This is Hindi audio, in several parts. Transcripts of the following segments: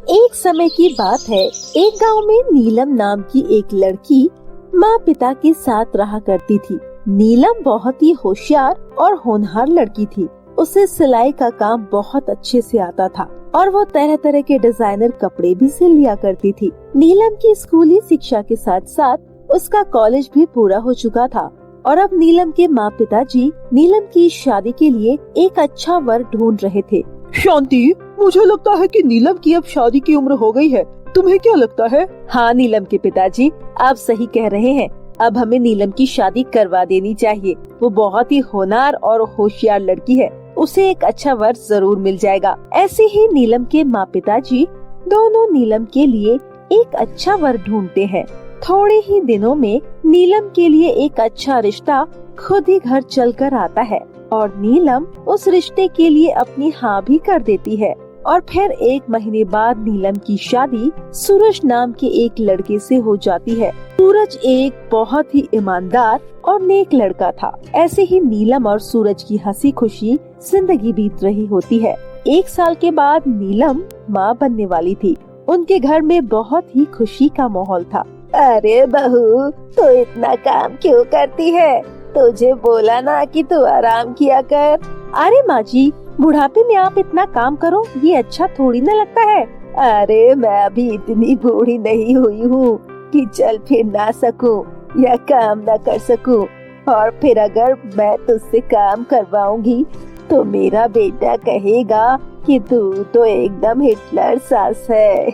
एक समय की बात है, एक गांव में नीलम नाम की एक लड़की माँ पिता के साथ रहा करती थी। नीलम बहुत ही होशियार और होनहार लड़की थी। उसे सिलाई का काम बहुत अच्छे से आता था और वो तरह तरह के डिजाइनर कपड़े भी सिल लिया करती थी। नीलम की स्कूली शिक्षा के साथ साथ उसका कॉलेज भी पूरा हो चुका था और अब नीलम के माँ पिताजी नीलम की शादी के लिए एक अच्छा वर ढूंढ रहे थे। शांति, मुझे लगता है कि नीलम की अब शादी की उम्र हो गई है। तुम्हें क्या लगता है? हाँ नीलम के पिताजी, आप सही कह रहे हैं। अब हमें नीलम की शादी करवा देनी चाहिए। वो बहुत ही होनहार और होशियार लड़की है, उसे एक अच्छा वर जरूर मिल जाएगा। ऐसे ही नीलम के माँ पिताजी दोनों नीलम के लिए एक अच्छा वर ढूंढते हैं। थोड़े ही दिनों में नीलम के लिए एक अच्छा रिश्ता खुद ही घर चलकर आता है और नीलम उस रिश्ते के लिए अपनी हाँ भी कर देती है। और फिर एक महीने बाद नीलम की शादी सूरज नाम के एक लड़के से हो जाती है। सूरज एक बहुत ही ईमानदार और नेक लड़का था। ऐसे ही नीलम और सूरज की हंसी खुशी जिंदगी बीत रही होती है। एक साल के बाद नीलम माँ बनने वाली थी। उनके घर में बहुत ही खुशी का माहौल था। अरे बहू, तो इतना काम क्यों करती है? तुझे बोला ना कि तू आराम किया कर। अरे माँ जी, बुढ़ापे में आप इतना काम करो, ये अच्छा थोड़ी न लगता है। अरे मैं अभी इतनी बूढ़ी नहीं हुई हूँ कि चल फिर ना सकूं या काम ना कर सकूं। और फिर अगर मैं तुझसे काम करवाऊंगी तो मेरा बेटा कहेगा कि तू तो एकदम हिटलर सास है।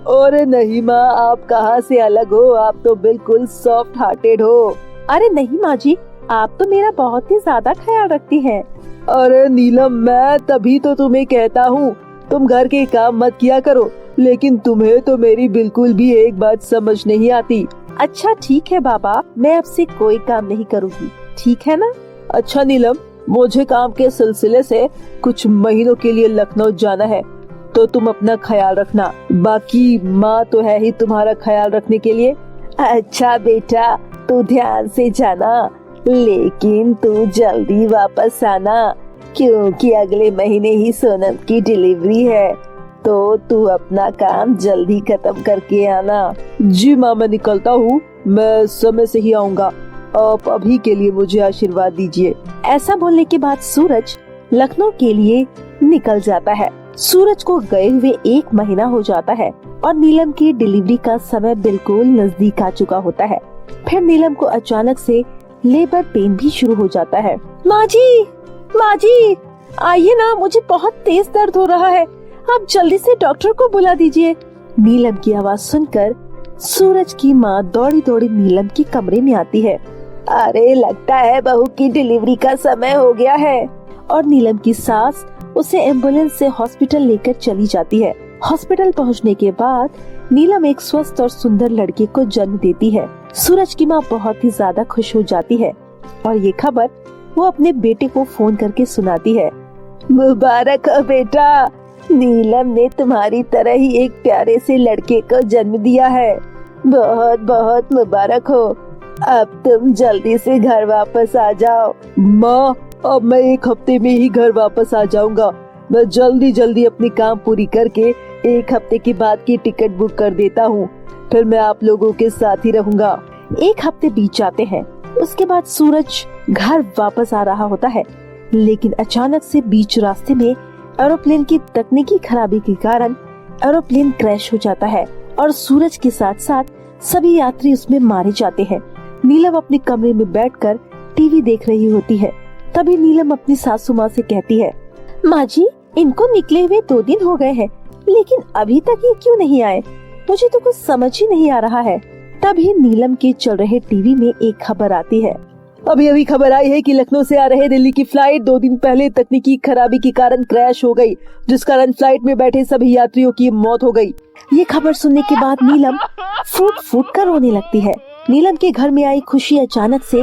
अरे नहीं माँ, आप कहाँ से अलग हो? आप तो बिल्कुल सॉफ्ट हार्टेड हो। अरे नहीं माँ जी, आप तो मेरा बहुत ही ज्यादा ख्याल रखती हैं। अरे नीलम, मैं तभी तो तुम्हें कहता हूँ तुम घर के काम मत किया करो, लेकिन तुम्हें तो मेरी बिल्कुल भी एक बात समझ नहीं आती। अच्छा ठीक है बाबा, मैं अब से कोई काम नहीं करूँगी, ठीक है ना? अच्छा नीलम, मुझे काम के सिलसिले से कुछ महीनों के लिए लखनऊ जाना है, तो तुम अपना ख्याल रखना। बाकी माँ तो है ही तुम्हारा ख्याल रखने के लिए। अच्छा बेटा, तू ध्यान से जाना, लेकिन तू जल्दी वापस आना, क्योंकि अगले महीने ही सोनम की डिलीवरी है। तो तू अपना काम जल्दी खत्म करके आना। जी माँ, मैं निकलता हूँ, मैं समय से ही आऊँगा। आप अभी के लिए मुझे आशीर्वाद दीजिए। ऐसा बोलने के बाद सूरज लखनऊ के लिए निकल जाता है। सूरज को गए हुए एक महीना हो जाता है और नीलम की डिलीवरी का समय बिल्कुल नजदीक आ चुका होता है। फिर नीलम को अचानक से लेबर पेन भी शुरू हो जाता है। माँ जी, आइए ना, मुझे बहुत तेज दर्द हो रहा है, आप जल्दी से डॉक्टर को बुला दीजिए। नीलम की आवाज सुनकर सूरज की माँ दौड़ी दौड़ी नीलम के कमरे में आती है। अरे लगता है बहू की डिलीवरी का समय हो गया है। और नीलम की सास उसे एम्बुलेंस से हॉस्पिटल लेकर चली जाती है। हॉस्पिटल पहुंचने के बाद नीलम एक स्वस्थ और सुंदर लड़के को जन्म देती है। सूरज की माँ बहुत ही ज्यादा खुश हो जाती है और ये खबर वो अपने बेटे को फोन करके सुनाती है। मुबारक हो बेटा, नीलम ने तुम्हारी तरह ही एक प्यारे से लड़के को जन्म दिया है। बहुत बहुत मुबारक हो। अब तुम जल्दी से घर वापस आ जाओ। माँ, अब मैं एक हफ्ते में ही घर वापस आ जाऊंगा। मैं जल्दी अपनी काम पूरी करके एक हफ्ते के बाद की टिकट बुक कर देता हूँ। फिर मैं आप लोगों के साथ ही रहूँगा। एक हफ्ते बीत जाते हैं। उसके बाद सूरज घर वापस आ रहा होता है, लेकिन अचानक से बीच रास्ते में एरोप्लेन की तकनीकी खराबी के कारण एरोप्लेन क्रैश हो जाता है और सूरज के साथ साथ सभी यात्री उसमें मारे जाते हैं। नीलम अपने कमरे में बैठकर टीवी देख रही होती है। तभी नीलम अपनी सासू माँ से कहती है, माँ जी, इनको निकले हुए 2 दिन हो गए हैं, लेकिन अभी तक ये क्यों नहीं आए? मुझे तो कुछ समझ ही नहीं आ रहा है। तभी नीलम के चल रहे टीवी में एक खबर आती है। अभी खबर आई है कि लखनऊ से आ रहे दिल्ली की फ्लाइट 2 दिन पहले तकनीकी खराबी के कारण क्रैश हो गई, जिस कारण फ्लाइट में बैठे सभी यात्रियों की मौत हो गई। ये खबर सुनने के बाद नीलम फूट फूट कर रोने लगती है। नीलम के घर में आई खुशी अचानक से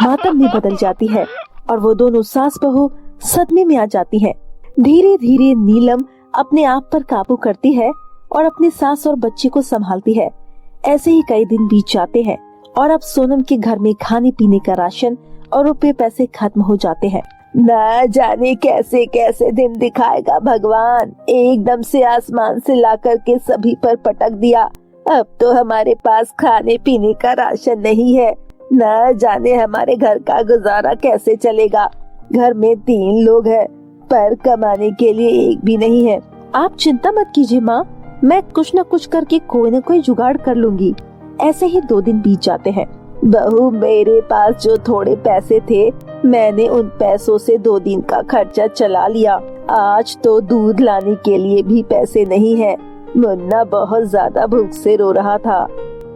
मातम में बदल जाती है और वो दोनों सास बहू सदमे में आ जाती हैं। धीरे धीरे नीलम अपने आप पर काबू करती है और अपने सास और बच्चे को संभालती है। ऐसे ही कई दिन बीत जाते हैं और अब सोनम के घर में खाने पीने का राशन और रुपए पैसे खत्म हो जाते हैं। ना जाने कैसे कैसे दिन दिखाएगा भगवान, एकदम से आसमान से ला करके सभी पर पटक दिया। अब तो हमारे पास खाने पीने का राशन नहीं है, ना जाने हमारे घर का गुजारा कैसे चलेगा। घर में 3 लोग हैं, पर कमाने के लिए एक भी नहीं है। आप चिंता मत कीजिए माँ, मैं कुछ न कुछ करके कोई न कोई जुगाड़ कर लूंगी। ऐसे ही 2 दिन बीत जाते हैं। बहू, मेरे पास जो थोड़े पैसे थे, मैंने उन पैसों से 2 दिन का खर्चा चला लिया। आज तो दूध लाने के लिए भी पैसे नहीं है। मुन्ना बहुत ज्यादा भूख से रो रहा था।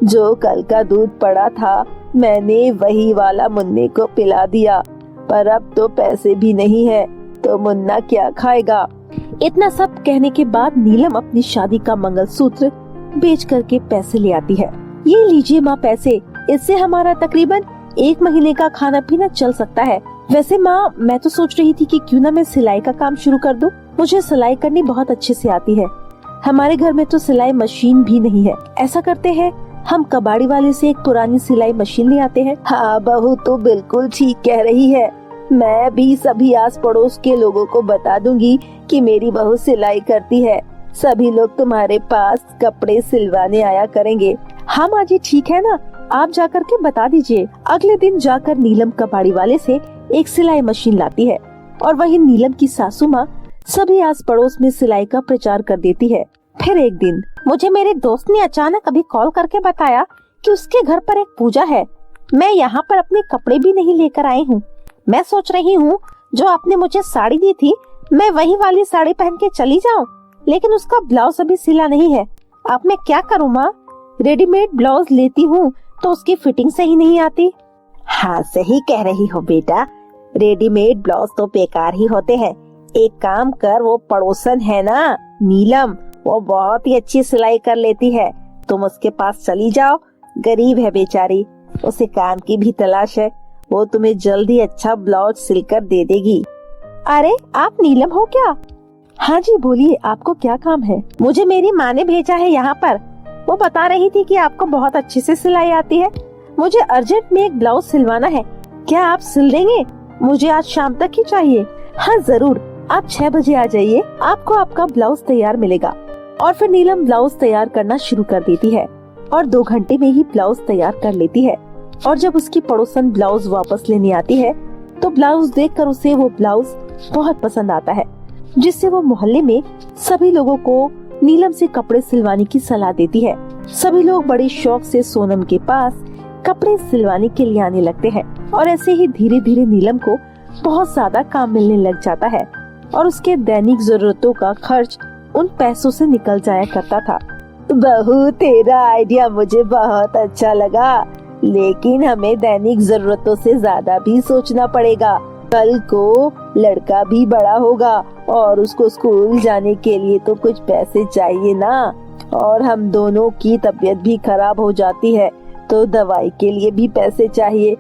जो कल का दूध पड़ा था, मैंने वही वाला मुन्ने को पिला दिया, पर अब तो पैसे भी नहीं है, तो मुन्ना क्या खाएगा। इतना सब कहने के बाद नीलम अपनी शादी का मंगलसूत्र बेच करके पैसे ले आती है। ये लीजिए माँ पैसे, इससे हमारा तकरीबन 1 महीने का खाना पीना चल सकता है। वैसे माँ, मैं तो सोच रही थी कि क्यों ना मैं सिलाई का काम शुरू कर दूं। मुझे सिलाई करनी बहुत अच्छे से आती है। हमारे घर में तो सिलाई मशीन भी नहीं है। ऐसा करते हैं, हम कबाड़ी वाले से एक पुरानी सिलाई मशीन ले आते हैं। हाँ बहू, तो बिल्कुल ठीक कह रही है। मैं भी सभी आस पड़ोस के लोगों को बता दूंगी कि मेरी बहू सिलाई करती है। सभी लोग तुम्हारे पास कपड़े सिलवाने आया करेंगे। हाँ माँ जी, ठीक है ना, आप जाकर के बता दीजिए। अगले दिन जाकर नीलम कबाड़ी वाले से एक सिलाई मशीन लाती है और वही नीलम की सासू माँ सभी आस पड़ोस में सिलाई का प्रचार कर देती है। फिर एक दिन मुझे मेरे दोस्त ने अचानक अभी कॉल करके बताया कि उसके घर पर एक पूजा है। मैं यहाँ पर अपने कपड़े भी नहीं लेकर आई हूँ। मैं सोच रही हूँ जो आपने मुझे साड़ी दी थी, मैं वही वाली साड़ी पहन के चली जाऊँ, लेकिन उसका ब्लाउज अभी सिला नहीं है। अब मैं क्या करूँ माँ? रेडीमेड ब्लाउज लेती हूँ तो उसकी फिटिंग सही नहीं आती। हाँ सही कह रही हो बेटा, रेडीमेड ब्लाउज तो बेकार ही होते हैं। एक काम कर, वो पड़ोसन है ना नीलम, वो बहुत ही अच्छी सिलाई कर लेती है, तुम उसके पास चली जाओ। गरीब है बेचारी, उसे काम की भी तलाश है, वो तुम्हें जल्दी अच्छा ब्लाउज सिलकर दे देगी। अरे आप नीलम हो क्या? हाँ जी बोलिए, आपको क्या काम है? मुझे मेरी माँ ने भेजा है यहाँ पर। वो बता रही थी कि आपको बहुत अच्छे से सिलाई आती है। मुझे अर्जेंट में एक ब्लाउज सिलवाना है, क्या आप सिल देंगे? मुझे आज शाम तक ही चाहिए। हाँ जरूर, आप 6 बजे आ जाइए, आपको आपका ब्लाउज तैयार मिलेगा। और फिर नीलम ब्लाउज तैयार करना शुरू कर देती है और 2 घंटे में ही ब्लाउज तैयार कर लेती है। और जब उसकी पड़ोसन ब्लाउज वापस लेने आती है तो ब्लाउज देखकर उसे वो ब्लाउज बहुत पसंद आता है, जिससे वो मोहल्ले में सभी लोगों को नीलम से कपड़े सिलवाने की सलाह देती है। सभी लोग बड़े शौक से सोनम के पास कपड़े सिलवाने के लिए आने लगते हैं और ऐसे ही धीरे धीरे नीलम को बहुत ज्यादा काम मिलने लग जाता है और उसके दैनिक जरूरतों का खर्च उन पैसों से निकल जाया करता था। बहू, तेरा आइडिया मुझे बहुत अच्छा लगा, लेकिन हमें दैनिक जरूरतों से ज्यादा भी सोचना पड़ेगा। कल को लड़का भी बड़ा होगा और उसको स्कूल जाने के लिए तो कुछ पैसे चाहिए ना, और हम दोनों की तबीयत भी खराब हो जाती है तो दवाई के लिए भी पैसे चाहिए।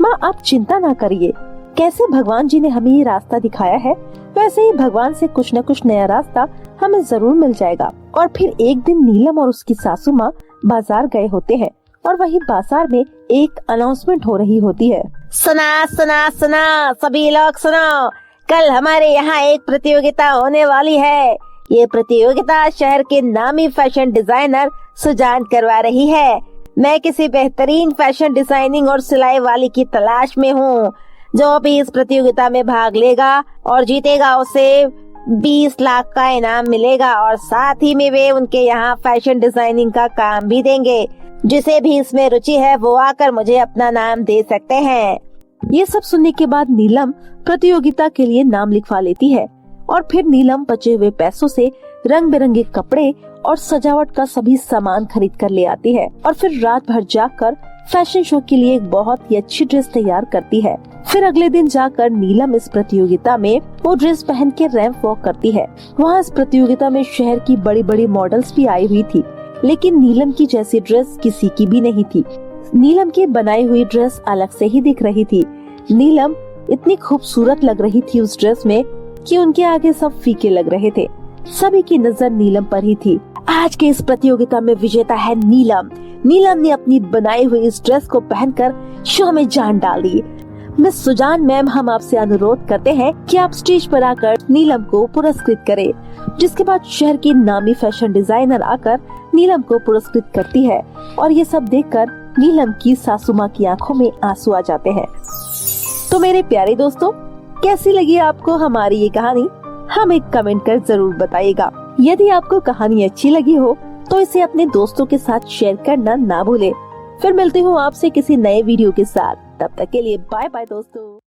माँ आप चिंता ना करिए, कैसे भगवान जी ने हमें ये रास्ता दिखाया है, वैसे ही भगवान से कुछ न कुछ नया रास्ता हमें जरूर मिल जाएगा। और फिर एक दिन नीलम और उसकी सासू माँ बाजार गए होते हैं और वही बाजार में एक अनाउंसमेंट हो रही होती है। सुना सुना सुना सभी लोग सुनो, कल हमारे यहाँ एक प्रतियोगिता होने वाली है। ये प्रतियोगिता शहर के नामी फैशन डिजाइनर सुजान करवा रही है। मैं किसी बेहतरीन फैशन डिजाइनिंग और सिलाई वाली की तलाश में हूँ। जो भी इस प्रतियोगिता में भाग लेगा और जीतेगा उसे 20 लाख का इनाम मिलेगा और साथ ही में वे उनके यहाँ फैशन डिजाइनिंग का काम भी देंगे। जिसे भी इसमें रुचि है वो आकर मुझे अपना नाम दे सकते हैं। ये सब सुनने के बाद नीलम प्रतियोगिता के लिए नाम लिखवा लेती है और फिर नीलम बचे हुए पैसों से रंग बिरंगे कपड़े और सजावट का सभी सामान खरीद कर ले आती है और फिर रात भर जागकर फैशन शो के लिए एक बहुत ही अच्छी ड्रेस तैयार करती है। फिर अगले दिन जाकर नीलम इस प्रतियोगिता में वो ड्रेस पहन के रैंप वॉक करती है। वहाँ इस प्रतियोगिता में शहर की बड़ी बड़ी मॉडल्स भी आई हुई थी, लेकिन नीलम की जैसी ड्रेस किसी की भी नहीं थी। नीलम की बनाई हुई ड्रेस अलग से ही दिख रही थी। नीलम इतनी खूबसूरत लग रही थी उस ड्रेस में कि उनके आगे सब फीके लग रहे थे। सभी की नजर नीलम पर ही थी। आज के इस प्रतियोगिता में विजेता है नीलम। नीलम ने अपनी बनाई हुई इस ड्रेस को पहनकर शो में जान डाल दी। मिस सुजान मैम, हम आपसे अनुरोध करते हैं कि आप स्टेज पर आकर नीलम को पुरस्कृत करें। जिसके बाद शहर की नामी फैशन डिजाइनर आकर नीलम को पुरस्कृत करती है और ये सब देखकर नीलम की सासू माँ की आंखों में आंसू आ जाते हैं। तो मेरे प्यारे दोस्तों, कैसी लगी आपको हमारी ये कहानी? हमें कमेंट कर जरूर बताइएगा। यदि आपको कहानी अच्छी लगी हो तो इसे अपने दोस्तों के साथ शेयर करना ना भूले। फिर मिलती हूँ आपसे किसी नए वीडियो के साथ। तब तक के लिए बाय बाय दोस्तों।